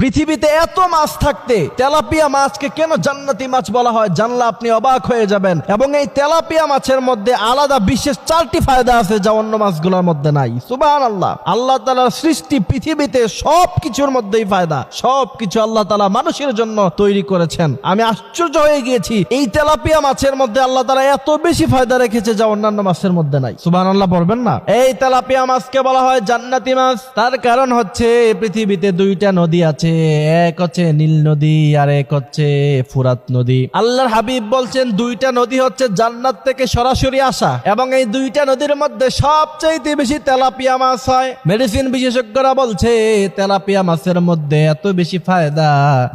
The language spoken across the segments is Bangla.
পৃথিবীতে এত মাছ থাকতে তেলাপিয়া মাছকে কেন জান্নাতি মাছ বলা হয় জানলে আপনি অবাক হয়ে যাবেন। এবং এই তেলাপিয়া মাছের মধ্যে আলাদা বিশেষ 4টি ফায়দা আছে যা অন্য মাছগুলোর মধ্যে নাই। সুবহানাল্লাহ। আল্লাহ তাআলার সৃষ্টি পৃথিবীতে সবকিছুর মধ্যেই ফায়দা, সবকিছু আল্লাহ তাআলা মানুষের জন্য তৈরি করেছেন। আমি আশ্চর্য হয়ে গিয়েছি এই তেলাপিয়া মাছের মধ্যে আল্লাহ তাআলা এত বেশি ফায়দা রেখেছে যা অন্যান্য মাছের মধ্যে নাই। সুবহানাল্লাহ পড়বেন না? এই তেলাপিয়া মাছকে বলা হয় জান্নাতি মাছ। তার কারণ হচ্ছে পৃথিবীতে 2টা নদী আছে, এক হচ্ছে নীল নদী আর এক হচ্ছে ফুরাত নদী। আল্লাহর হাবিব বলছেন 2টা নদী হচ্ছে জান্নাত থেকে সরাসরি আসা, এবং এই 2টা নদীর মধ্যে সবচেয়ে বেশি তেলাপিয়া মাছ হয়। মেডিসিন বিশেষজ্ঞরা বলছে তেলাপিয়া মাছের মধ্যে এত বেশি ফায়দা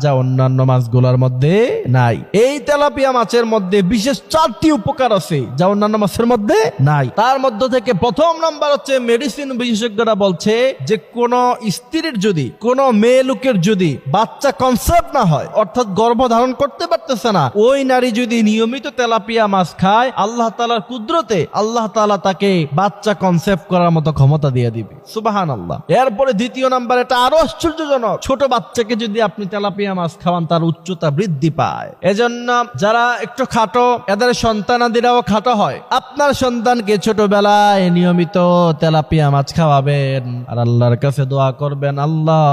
যা অন্যান্য মাছগুলোর মধ্যে নাই। এই তেলাপিয়া মাছের মধ্যে বিশেষ 4টি উপকার আছে যা অন্যান্য মাছের মধ্যে নাই। তার মধ্য থেকে প্রথম নাম্বার হচ্ছে মেডিসিন বিশেষজ্ঞরা বলছে যে কোন স্ত্রীর যদি কোন মেয়ে লোকের যদি বাচ্চা কনসেপ্ট না হয়, অর্থাৎ গর্ভধারণ করতে পারতেছে না, ওই নারী যদি নিয়মিত তেলাপিয়া মাছ খায় আল্লাহ তাআলার কুদরতে আল্লাহ তাআলা তাকে বাচ্চা কনসেপ্ট করার মতো ক্ষমতা দিয়ে দিবে। সুবহানাল্লাহ। এরপরে দ্বিতীয় নাম্বার, এটা আরো আশ্চর্যজনক, ছোট বাচ্চাকে যদি আপনি তেলাপিয়া মাছ খাওয়ান তার উচ্চতা বৃদ্ধি পায়। এজন্য যারা একটু খাটো এদের সন্তানাদিরাও খাটো হয়। আপনার সন্তানকে ছোটবেলায় নিয়মিত তেলাপিয়া মাছ খাওয়াবেন আর আল্লাহর কাছে দোয়া করবেন, আল্লাহ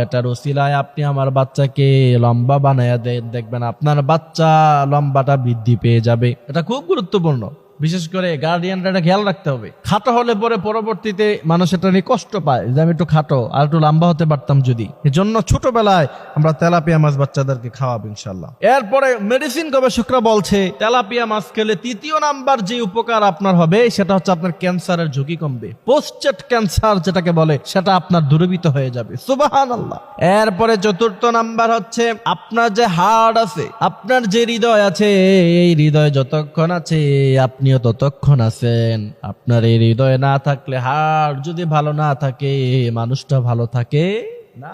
এটার উসিলায় আপনি আমার বাচ্চাকে লম্বা বানায়া দেন, দেখবেন আপনার বাচ্চা লম্বাটা বৃদ্ধি পেয়ে যাবে। এটা খুব গুরুত্বপূর্ণ। বিশেষ করে গার্ডিয়ানরা এটা খেয়াল রাখতে হবে। খাটো হলে পরে পরবর্তীতে মানুষ এটা নিয়ে কষ্ট পায় যে আমি একটু খাটো আর একটু লম্বা হতে পারতাম যদি। এজন্য ছোটবেলায় আমরা তেলাপিয়া মাছ বাচ্চাদেরকে খাওয়াবো ইনশাআল্লাহ। এরপরে মেডিসিন গবেষকরা বলছে তেলাপিয়া মাছ খেলে তৃতীয় নাম্বার যে উপকার আপনার হবে সেটা হচ্ছে আপনার ক্যান্সারের ঝুঁকি কমবে। প্রোস্টেট ক্যান্সার যেটাকে বলে সেটা আপনার দূরীভূত হয়ে যাবে। সুবহানাল্লাহ। এরপরে চতুর্থ নাম্বার হচ্ছে আপনার যে হার্ট আছে, আপনার যে হৃদয় আছে, এই হৃদয় যতক্ষণ আছে আপনিও ততক্ষণ আছেন। আপনার এই হৃদয় না থাকলে, হার্ট যদি ভালো না থাকে, মানুষটা ভালো থাকে না।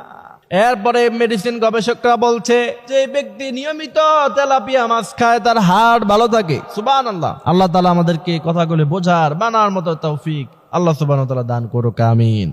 এরপরে মেডিসিন গবেষকরা বলছে যে ব্যক্তি নিয়মিত তেলাপিয়া মাছ খায় তার হার্ট ভালো থাকে। সুবহানাল্লাহ। আল্লাহ তাআলা আমাদেরকে কথাগুলো বোঝার মানার মতো তৌফিক আল্লাহ সুবহানাহু ওয়া তাআলা দান করুক। আমিন।